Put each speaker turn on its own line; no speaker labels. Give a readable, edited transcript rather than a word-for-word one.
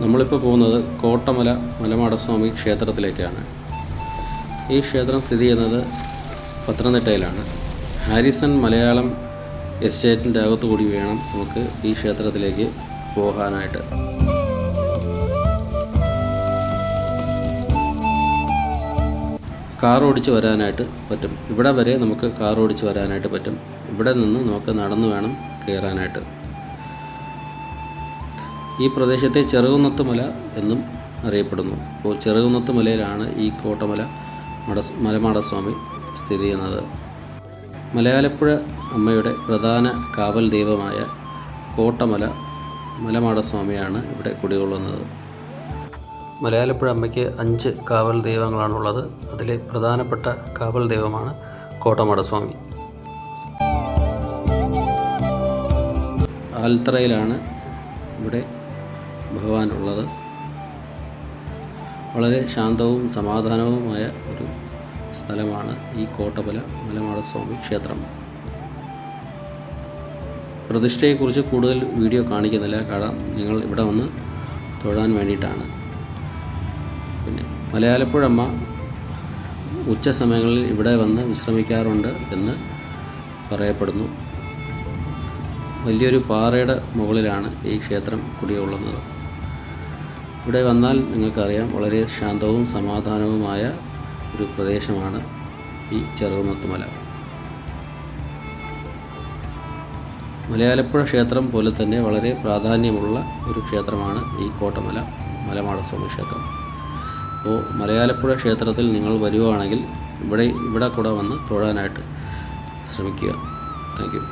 നമ്മളിപ്പോൾ പോകുന്നത് കോട്ടമല മലമാടസ്വാമി ക്ഷേത്രത്തിലേക്കാണ്. ഈ ക്ഷേത്രം സ്ഥിതി ചെയ്യുന്നത് പത്തനംതിട്ടയിലാണ്. ഹാരിസൺ മലയാളം എസ്റ്റേറ്റിൻ്റെ അകത്തുകൂടി വേണം നമുക്ക് ഈ ക്ഷേത്രത്തിലേക്ക് പോകാനായിട്ട്. കാർ ഓടിച്ച് വരാനായിട്ട് പറ്റും. ഇവിടെ വരെ നമുക്ക് കാർ ഓടിച്ച് വരാനായിട്ട് പറ്റും. ഇവിടെ നിന്ന് നമുക്ക് നടന്നു വേണം കയറാനായിട്ട്. ഈ പ്രദേശത്തെ ചെറുകുന്നത്ത് മല എന്നും അറിയപ്പെടുന്നു. അപ്പോൾ ചെറുകുന്നത്ത് മലയിലാണ് ഈ കോട്ടമല മലമാടസ്വാമി സ്ഥിതി ചെയ്യുന്നത്. മലയാലപ്പുഴ അമ്മയുടെ പ്രധാന കാവൽ ദൈവമായ കോട്ടമല മലമാടസ്വാമിയാണ് ഇവിടെ കുടികൊള്ളുന്നത്. മലയാലപ്പുഴ അമ്മയ്ക്ക് 5 കാവൽ ദൈവങ്ങളാണുള്ളത്. അതിലെ പ്രധാനപ്പെട്ട കാവൽ ദൈവമാണ് കോട്ടമടസ്വാമി. ആൽത്തറയിലാണ് ഇവിടെ ഭഗവാൻ ഉള്ളത്. വളരെ ശാന്തവും സമാധാനവുമായ ഒരു സ്ഥലമാണ് ഈ കോട്ടമല മലമാടസ്വാമി ക്ഷേത്രം. പ്രതിഷ്ഠയെക്കുറിച്ച് കൂടുതൽ വീഡിയോ കാണിക്കുന്നില്ല, കാരണം നിങ്ങൾ ഇവിടെ വന്ന് തൊഴാൻ വേണ്ടിയിട്ടാണ്. പിന്നെ മലയാലപ്പുഴ അമ്മ ഉച്ച സമയങ്ങളിൽ ഇവിടെ വന്ന് വിശ്രമിക്കാറുണ്ട് എന്ന് പറയപ്പെടുന്നു. വലിയൊരു പാറയുടെ മുകളിലാണ് ഈ ക്ഷേത്രം കുടികൊള്ളുന്നത്. ഇവിടെ വന്നാൽ നിങ്ങൾക്കറിയാം, വളരെ ശാന്തവും സമാധാനവുമായ ഒരു പ്രദേശമാണ് ഈ ചെറുകുന്നത്ത് മല. മലയാലപ്പുഴ ക്ഷേത്രം പോലെ തന്നെ വളരെ പ്രാധാന്യമുള്ള ഒരു ക്ഷേത്രമാണ് ഈ കോട്ടമല മലമാടസ്വാമി ക്ഷേത്രം. അപ്പോൾ മലയാലപ്പുഴ ക്ഷേത്രത്തിൽ നിങ്ങൾ വരുവാണെങ്കിൽ ഇവിടെ കൂടെ വന്ന് തൊഴാനായിട്ട് ശ്രമിക്കുക. Thank you.